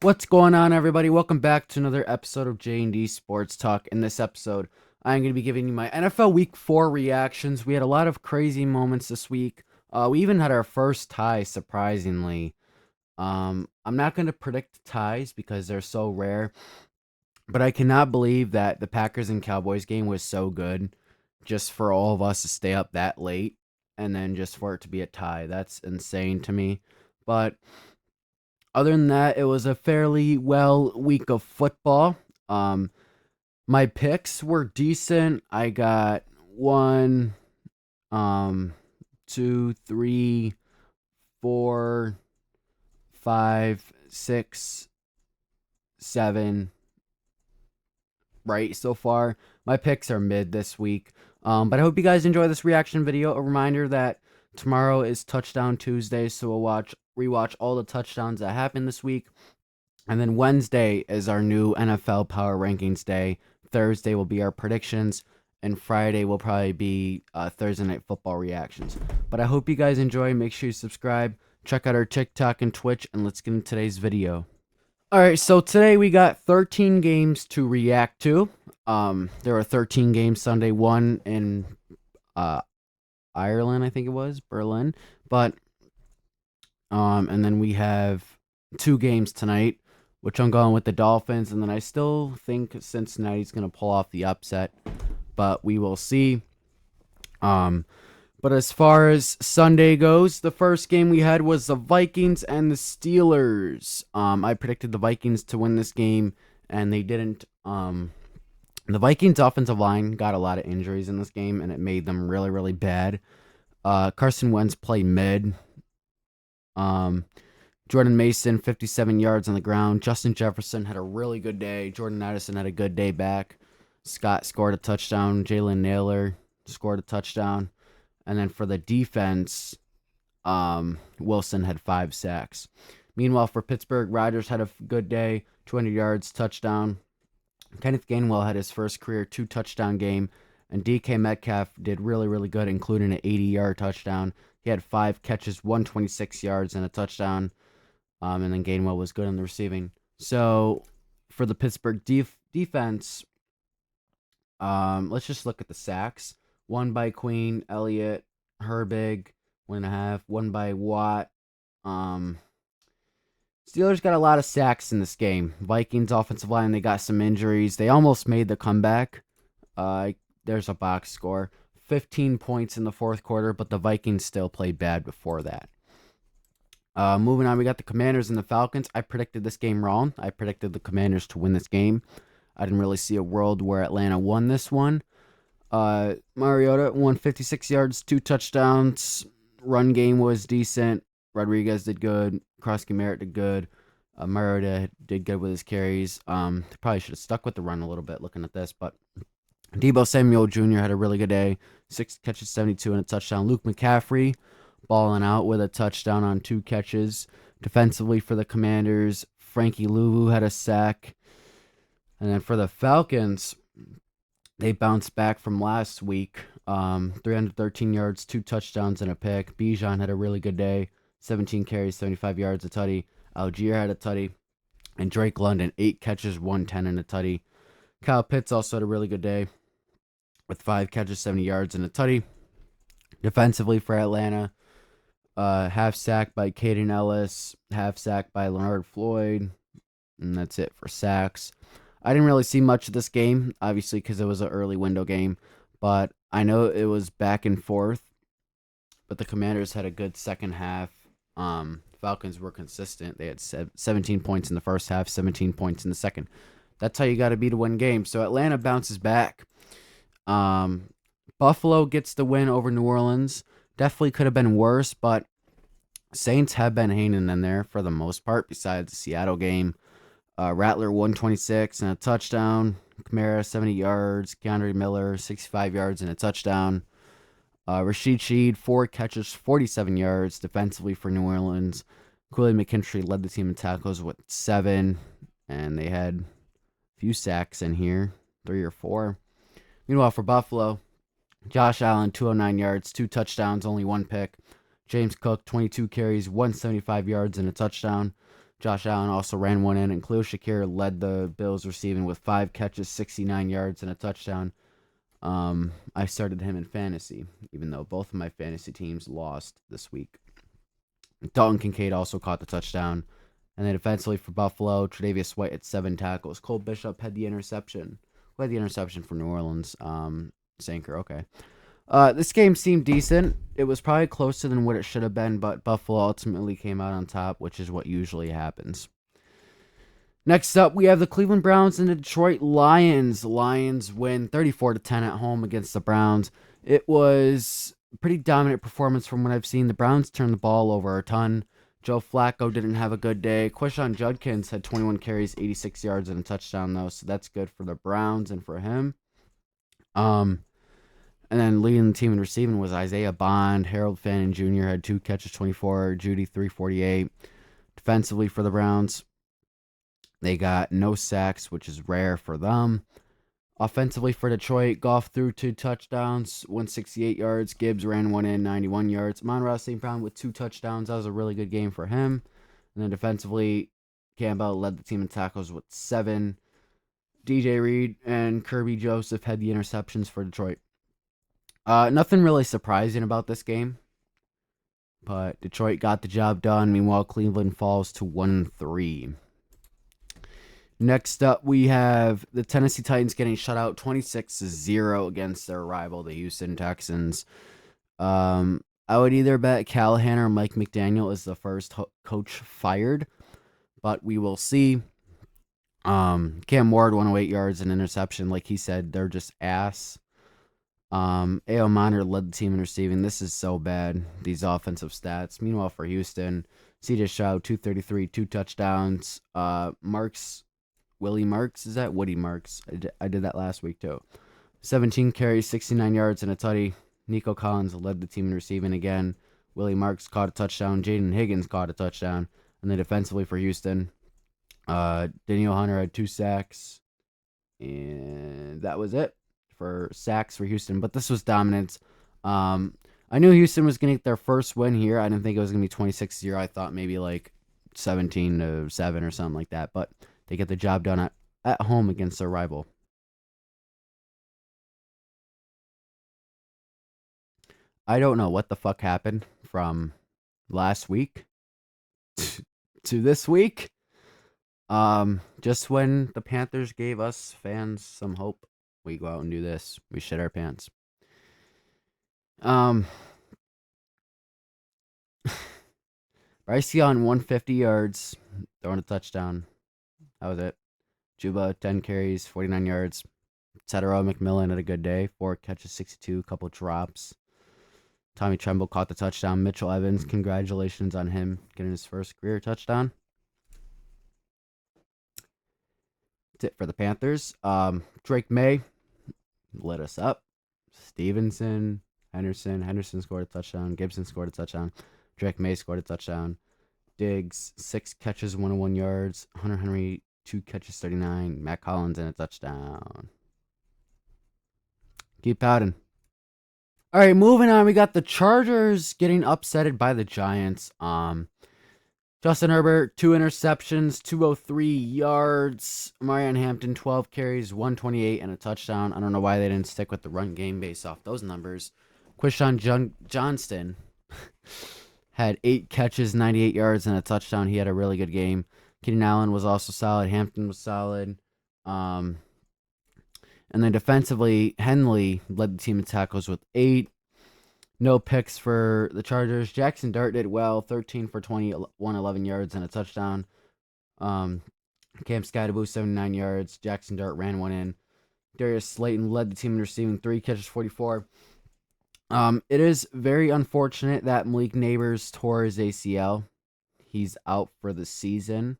What's going on, everybody? Welcome back to another episode of J&D Sports Talk. In this episode, I'm going to be giving you my NFL Week 4 reactions. We had a lot of crazy moments this week. We even had our first tie, surprisingly. I'm not going to predict ties because they're so rare, but I cannot believe that the Packers and Cowboys game was so good just for all of us to stay up that late and then just for it to be a tie. That's insane to me. But other than that, it was a fairly well week of football. Um, my picks were decent. I got one, um, two, three, four, five, six, seven right so far. My picks are mid this week. But I hope you guys enjoy this reaction video. A reminder that tomorrow is Touchdown Tuesday, so we'll rewatch all the touchdowns that happened this week. And then Wednesday is our new NFL Power Rankings day. Thursday will be our predictions, and Friday will probably be Thursday Night Football reactions. But I hope you guys enjoy. Make sure you subscribe. Check out our TikTok and Twitch, and let's get into today's video. All right, so today we got 13 games to react to. There were 13 games Sunday, one in uh, Ireland, I think it was, Berlin. But and then we have two games tonight, which I'm going with the Dolphins, and then I still think Cincinnati's going to pull off the upset, but we will see. But as far as Sunday goes, the first game we had was the Vikings and the Steelers. I predicted the Vikings to win this game, and they didn't. The Vikings offensive line got a lot of injuries in this game, and it made them really, really bad. Carson Wentz played mid. Jordan Mason, 57 yards on the ground. Justin Jefferson had a really good day. Jordan Addison had a good day back. Scott scored a touchdown. Jalen Naylor scored a touchdown. And then for the defense, Wilson had 5 sacks. Meanwhile, for Pittsburgh, Rodgers had a good day, 200 yards, touchdown. Kenneth Gainwell had his first career 2-touchdown game. And DK Metcalf did really, really good, including an 80-yard touchdown. He had 5 catches, 126 yards, and a touchdown. And then Gainwell was good on the receiving. So for the Pittsburgh defense, let's just look at the sacks. One by Queen, Elliott, Herbig, 1.5. One by Watt. Steelers got a lot of sacks in this game. Vikings offensive line, they got some injuries. They almost made the comeback. There's a box score. 15 points in the fourth quarter, but the Vikings still played bad before that. Moving on, we got the Commanders and the Falcons. I predicted this game wrong. I predicted the Commanders to win this game. I didn't really see a world where Atlanta won this one. Mariota won 56 yards, 2 touchdowns. Run game was decent. Rodriguez did good. Krosky Merritt did good. Mariota did good with his carries. Probably should have stuck with the run a little bit looking at this, but Deebo Samuel Jr. had a really good day. 6 catches, 72, and a touchdown. Luke McCaffrey balling out with a touchdown on 2 catches. Defensively for the Commanders, Frankie Louvu had a sack. And then for the Falcons, they bounced back from last week. 313 yards, 2 touchdowns, and a pick. Bijan had a really good day. 17 carries, 75 yards, a tutty. Algier had a tutty. And Drake London, 8 catches, 110, and a tutty. Kyle Pitts also had a really good day with 5 catches, 70 yards, and a tutty. Defensively for Atlanta, half sack by Caden Ellis, half sack by Leonard Floyd, and that's it for sacks. I didn't really see much of this game, obviously, because it was an early window game, but I know it was back and forth, but the Commanders had a good second half. Falcons were consistent. They had 17 points in the first half, 17 points in the second. That's how you got to be to win games. So Atlanta bounces back. Buffalo gets the win over New Orleans. Definitely could have been worse, but Saints have been hanging in there for the most part, besides the Seattle game. Rattler, 126 and a touchdown. Kamara, 70 yards. Keandre Miller, 65 yards and a touchdown. Rashid Shaheed, 4 catches, 47 yards defensively for New Orleans. Kool-Aid McKinstry led the team in tackles with 7, and they had a few sacks in here, 3 or 4. Meanwhile, for Buffalo, Josh Allen, 209 yards, 2 touchdowns, only 1 pick. James Cook, 22 carries, 175 yards, and a touchdown. Josh Allen also ran one in, and Khalil Shakir led the Bills receiving with 5 catches, 69 yards, and a touchdown. I started him in fantasy, even though both of my fantasy teams lost this week. Dalton Kincaid also caught the touchdown. And then defensively for Buffalo, Tre'Davious White had 7 tackles. Cole Bishop had the interception. Who had the interception for New Orleans? Sanker, okay. This game seemed decent. It was probably closer than what it should have been, but Buffalo ultimately came out on top, which is what usually happens. Next up, we have the Cleveland Browns and the Detroit Lions. Lions win 34-10 at home against the Browns. It was a pretty dominant performance from what I've seen. The Browns turned the ball over a ton. Joe Flacco didn't have a good day. Quishon Judkins had 21 carries, 86 yards, and a touchdown, though, so that's good for the Browns and for him. And then leading the team in receiving was Isaiah Bond. Harold Fannin Jr. had 2 catches, 24. Judy, 348. Defensively for the Browns, they got no sacks, which is rare for them. Offensively for Detroit, Goff threw 2 touchdowns, 168 yards. Gibbs ran one in, 91 yards. Amon-Ra St. Brown with 2 touchdowns. That was a really good game for him. And then defensively, Campbell led the team in tackles with 7. DJ Reed and Kirby Joseph had the interceptions for Detroit. Nothing really surprising about this game, but Detroit got the job done. Meanwhile, Cleveland falls to 1-3. Next up, we have the Tennessee Titans getting shut out 26-0 against their rival, the Houston Texans. I would either bet Callahan or Mike McDaniel is the first coach fired, but we will see. Cam Ward, 108 yards and interception. Like he said, they're just ass. A.O. Monitor led the team in receiving. This is so bad, these offensive stats. Meanwhile, for Houston, C.J. Stroud, 233, 2 touchdowns. Willie Marks, is that? Woody Marks. I did that last week, too. 17 carries, 69 yards, and a tutty. Nico Collins led the team in receiving again. Willie Marks caught a touchdown. Jaden Higgins caught a touchdown. And then defensively for Houston, Daniel Hunter had 2 sacks. And that was it for sacks for Houston. But this was dominance. I knew Houston was going to get their first win here. I didn't think it was going to be 26-0. I thought maybe like 17-7 or something like that. But they get the job done at home against their rival. I don't know what the fuck happened from last week to this week. Just when the Panthers gave us fans some hope, we go out and do this. We shit our pants. Bryce Young, 150 yards, throwing a touchdown. That was it. Juba, 10 carries, 49 yards. Cetera McMillan had a good day. 4 catches, 62, couple drops. Tommy Tremble caught the touchdown. Mitchell Evans, congratulations on him getting his first career touchdown. That's it for the Panthers. Drake May lit us up. Stevenson, Henderson scored a touchdown. Gibson scored a touchdown. Drake May scored a touchdown. Diggs, 6 catches, 101 yards. Hunter Henry, 2 catches, 39. Matt Collins, and a touchdown. Keep pouting. All right, moving on. We got the Chargers getting upsetted by the Giants. Justin Herbert, 2 interceptions, 203 yards. Marion Hampton, 12 carries, 128, and a touchdown. I don't know why they didn't stick with the run game based off those numbers. Quishon Johnston had 8 catches, 98 yards, and a touchdown. He had a really good game. Keenan Allen was also solid. Hampton was solid. And then defensively, Henley led the team in tackles with 8. No picks for the Chargers. Jackson Dart did well, 13 for 20, 111 yards, and a touchdown. Cam Skydaboo, 79 yards. Jackson Dart ran one in. Darius Slayton led the team in receiving, 3 catches, 44. It is very unfortunate that Malik Neighbors tore his ACL. He's out for the season.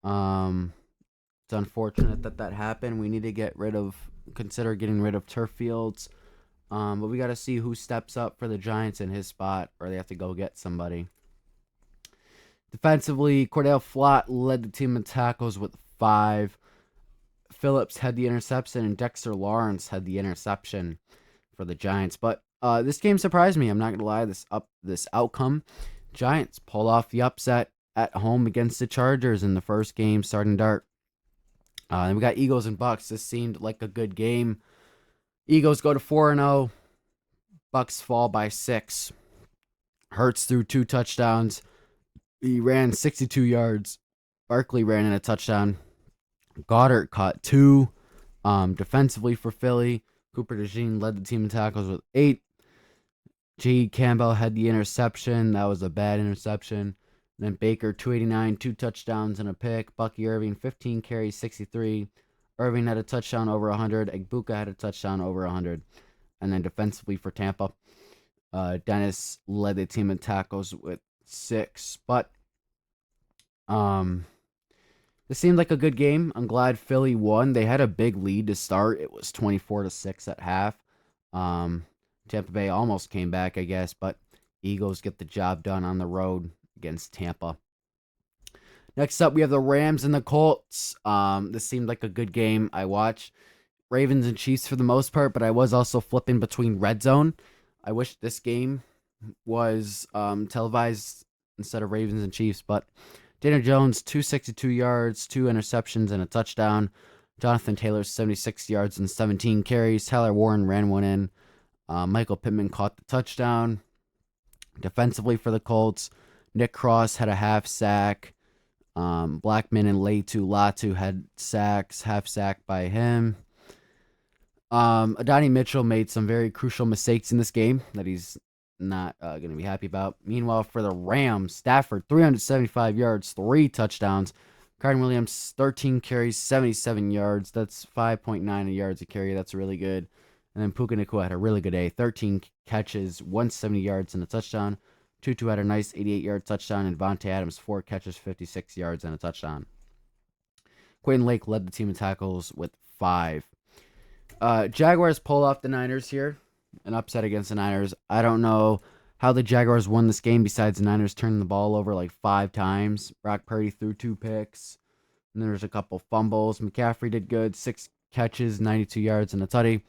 It's unfortunate that happened. We need to consider getting rid of turf fields. But we got to see who steps up for the Giants in his spot, or they have to go get somebody. Defensively, Cordell Flott led the team in tackles with 5. Phillips had the interception, and Dexter Lawrence had the interception for the Giants. But this game surprised me. I'm not going to lie, this outcome. Giants pull off the upset. at home against the Chargers in the first game, starting dark. Then we got Eagles and Bucks. This seemed like a good game. Eagles go to 4-0. Bucks fall by 6. Hurts threw 2 touchdowns. He ran 62 yards. Barkley ran in a touchdown. Goddard caught 2. Defensively for Philly, Cooper DeJean led the team in tackles with 8. G. Campbell had the interception. That was a bad interception. Then Baker, 289, 2 touchdowns and a pick. Bucky Irving, 15 carries, 63. Irving had a touchdown over 100. Egbuka had a touchdown over 100. And then defensively for Tampa, Dennis led the team in tackles with 6. But this seemed like a good game. I'm glad Philly won. They had a big lead to start. It was 24-6 at half. Tampa Bay almost came back, I guess, but Eagles get the job done on the road against Tampa. Next up, we have the Rams and the Colts. This seemed like a good game. I watched Ravens and Chiefs for the most part, but I was also flipping between Red Zone. I wish this game was televised instead of Ravens and Chiefs, but Daniel Jones, 262 yards, 2 interceptions, and a touchdown. Jonathan Taylor, 76 yards and 17 carries. Tyler Warren ran one in. Michael Pittman caught the touchdown. Defensively for the Colts, Nick Cross had a half sack. Blackman and Latu had sacks, half sack by him. Adonai Mitchell made some very crucial mistakes in this game that he's not going to be happy about. Meanwhile, for the Rams, Stafford, 375 yards, 3 touchdowns. Kyren Williams, 13 carries, 77 yards. That's 5.9 yards a carry. That's really good. And then Puka Nacua had a really good day. 13 catches, 170 yards, and a touchdown. Tutu had a nice 88-yard touchdown. And Vontae Adams, 4 catches, 56 yards, and a touchdown. Quentin Lake led the team in tackles with 5. Jaguars pull off the Niners here. An upset against the Niners. I don't know how the Jaguars won this game besides the Niners turning the ball over like 5 times. Brock Purdy threw 2 picks. And there's a couple fumbles. McCaffrey did good. 6 catches, 92 yards, and a tutty.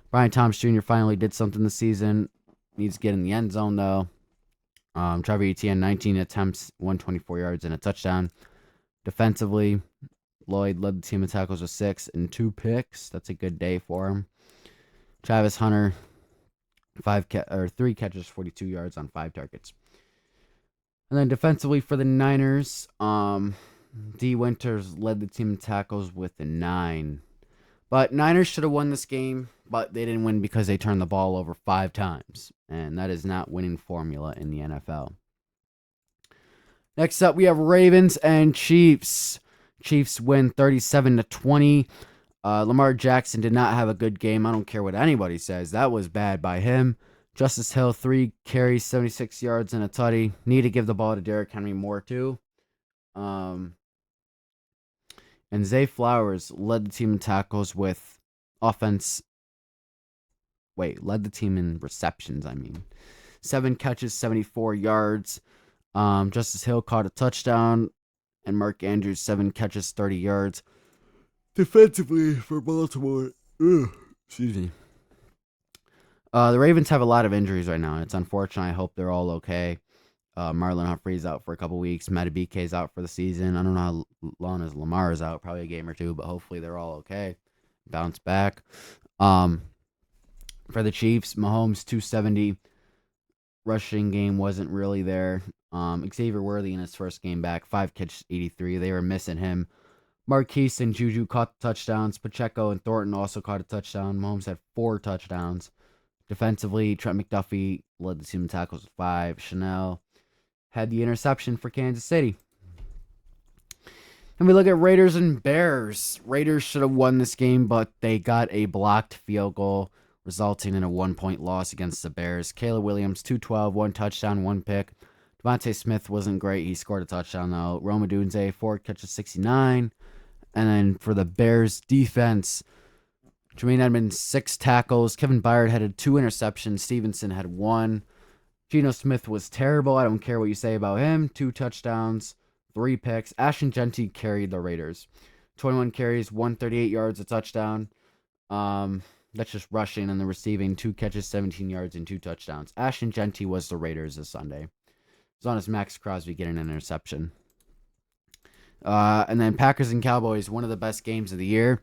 Brian Thomas Jr. finally did something this season. Needs to get in the end zone, though. Trevor Etienne, 19 attempts, 124 yards, and a touchdown. Defensively, Lloyd led the team in tackles with 6 and 2 picks. That's a good day for him. Travis Hunter, 3 catches, 42 yards on 5 targets. And then defensively for the Niners, D. Winters led the team in tackles with a 9. But Niners should have won this game, but they didn't win because they turned the ball over 5 times. And that is not winning formula in the NFL. Next up, we have Ravens and Chiefs. Chiefs win 37-20. Lamar Jackson did not have a good game. I don't care what anybody says. That was bad by him. Justice Hill, 3 carries, 76 yards, and a tutty. Need to give the ball to Derrick Henry more, too. And Zay Flowers led the team in tackles with offense. Led the team in receptions, 7 catches, 74 yards. Justice Hill caught a touchdown. And Mark Andrews, 7 catches, 30 yards. Defensively for Baltimore. Excuse me. The Ravens have a lot of injuries right now, and it's unfortunate. I hope they're all okay. Marlon Humphrey's out for a couple weeks. Madubuike's out for the season. I don't know how long as Lamar is out. Probably a game or 2, but hopefully they're all okay. Bounce back. For the Chiefs, Mahomes, 270. Rushing game wasn't really there. Xavier Worthy in his first game back, 5 catches, 83. They were missing him. Marquise and Juju caught the touchdowns. Pacheco and Thornton also caught a touchdown. Mahomes had 4 touchdowns. Defensively, Trent McDuffie led the team in tackles with 5. Chanel had the interception for Kansas City. And we look at Raiders and Bears. Raiders should have won this game, but they got a blocked field goal, resulting in a 1-point loss against the Bears. Caleb Williams, 212, 1 touchdown, 1 pick. Devontae Smith wasn't great. He scored a touchdown, though. Rome Odunze, 4 catches, 69. And then for the Bears defense, Jermaine Edmonds, 6 tackles. Kevin Byard had 2 interceptions. Stevenson had 1. Geno Smith was terrible. I don't care what you say about him. 2 touchdowns, 3 picks. Ashton Genty carried the Raiders. 21 carries, 138 yards, a touchdown. That's just rushing and the receiving. 2 catches, 17 yards, and 2 touchdowns. Ashton Genty was the Raiders this Sunday. As long as Max Crosby getting an interception. And then Packers and Cowboys, one of the best games of the year.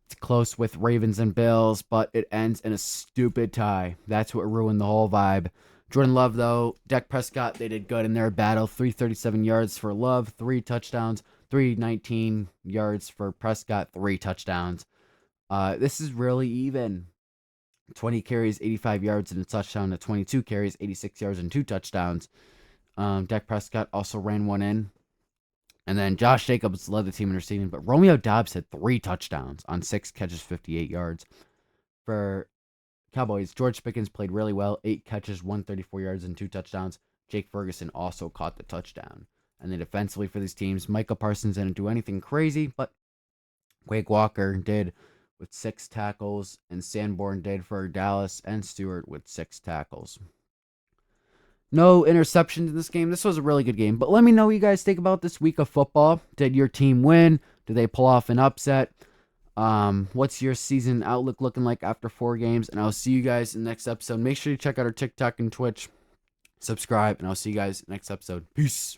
It's close with Ravens and Bills, but it ends in a stupid tie. That's what ruined the whole vibe. Jordan Love, though, Dak Prescott, they did good in their battle. 337 yards for Love, 3 touchdowns, 319 yards for Prescott, 3 touchdowns. This is really even. 20 carries, 85 yards, and a touchdown to 22 carries, 86 yards, and 2 touchdowns. Dak Prescott also ran one in. And then Josh Jacobs led the team in receiving, but Romeo Doubs had 3 touchdowns on 6 catches, 58 yards. For Cowboys, George Pickens played really well, 8 catches, 134 yards, and 2 touchdowns. Jake Ferguson also caught the touchdown. And then defensively for these teams, Micah Parsons didn't do anything crazy, but Quake Walker did with 6 tackles, and Sanborn did for Dallas, and Stewart with 6 tackles. No interceptions in this game. This was a really good game. But let me know what you guys think about this week of football. Did your team win? Did they pull off an upset? What's your season outlook looking like after 4 games? And I'll see you guys in the next episode. Make sure you check out our TikTok and Twitch. Subscribe, and I'll see you guys next episode. Peace.